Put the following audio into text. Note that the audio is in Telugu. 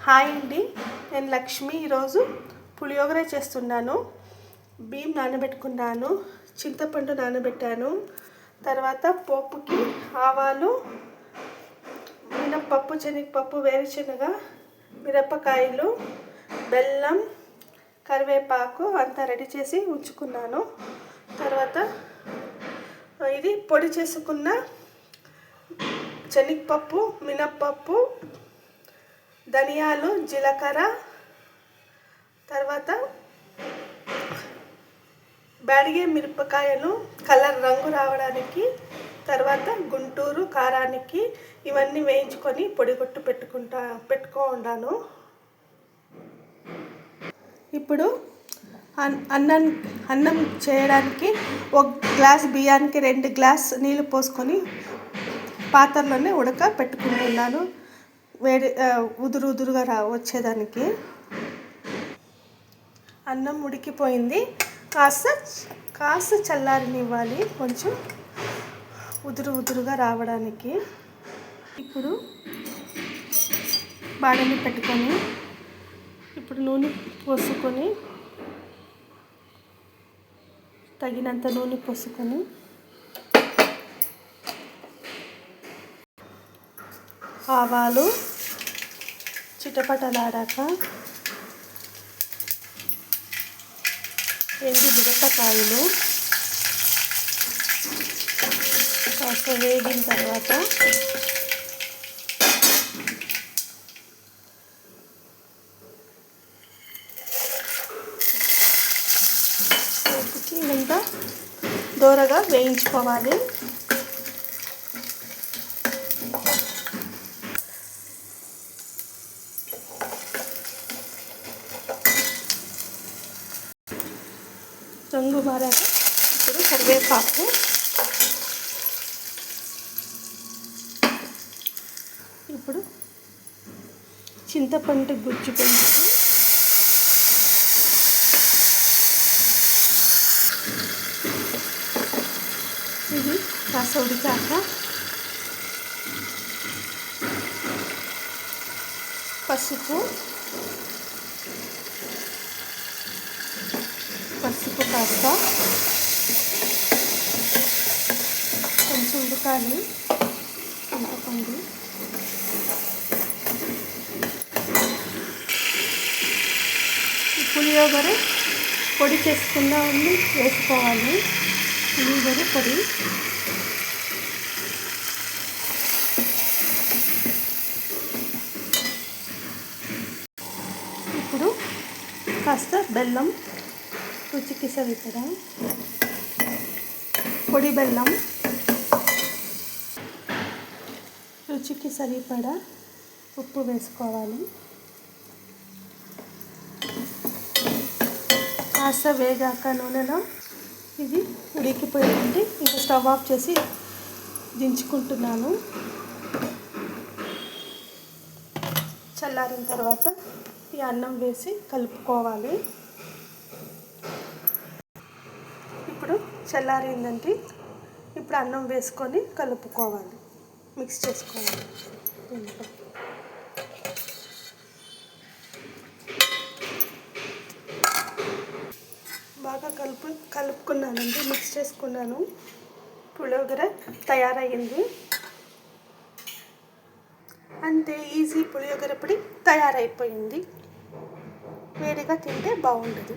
హాయ్ అండి, నేను లక్ష్మి. ఈరోజు పులియోగర చేస్తున్నాను. బియ్యం నానబెట్టుకున్నాను, చింతపండు నానబెట్టాను. తర్వాత పోపుకి ఆవాలు, మినప్పప్పు, శనగపప్పు, వేరుశనగ, మిరపకాయలు, బెల్లం, కరివేపాకు అంతా రెడీ చేసి ఉంచుకున్నాను. తర్వాత ఇది పొడి చేసుకున్న శనగపప్పు, మినప్పప్పు, ధనియాలు, జీలకర్ర, తర్వాత బ్యాడిగే మిరపకాయలు కలర్ రంగు రావడానికి, తర్వాత గుంటూరు కారానికి ఇవన్నీ వేయించుకొని పొడిగొట్టు పెట్టుకున్నాను. ఇప్పుడు అన్నం చేయడానికి ఒక గ్లాస్ బియ్యానికి 2 గ్లాస్ నీళ్ళు పోసుకొని పాత్రలోనే పెట్టుకుంటున్నాను. వేడి ఉదురుగా వచ్చేదానికి. అన్నం ఉడికిపోయింది. కాస్త చల్లారనివ్వాలి, కొంచెం ఉదురుగా రావడానికి. ఇప్పుడు బాణలి పెట్టుకొని ఇప్పుడు నూనె పోసుకొని తగినంత నూనె పోసుకొని ఆవాలు చిటపటలాడాక ఎండు మిరపకాయలు కాస్త వేగిన తర్వాత ఇదంతా దోరగా వేయించుకోవాలి. రంగు మారాక ఇప్పుడు కరివేపాకు, ఇప్పుడు చింతపండు గుజ్జు పెంచి ఇది కాస్త ఉడికాక పసుపు కాస్త కొంచెం ఉడకాలి. చింతపండు పులియోగర పొడి చేసుకున్నవన్నీ వేసుకోవాలి. పులియోగర పొడి ఇప్పుడు కాస్త బెల్లం, రుచికి సరిపడా పొడి బెల్లం, రుచికి సరిపడా ఉప్పు వేసుకోవాలి. కాస్త వేగాక నూనెలో ఇది ఉడికిపోయింది. ఇంకా స్టవ్ ఆఫ్ చేసి దించుకుంటున్నాను. చల్లారిన తర్వాత ఈ అన్నం వేసి కలుపుకోవాలి. ఇప్పుడు చల్లారిందండి. ఇప్పుడు అన్నం వేసుకొని కలుపుకోవాలి, మిక్స్ చేసుకోవాలి. బాగా కలుపుకున్నానండి, మిక్స్ చేసుకున్నాను. పులియోగర తయారయ్యింది. అంతే, ఈజీ పులియోగర పొడి తయారైపోయింది. వేడిగా తింటే బాగుంటుంది.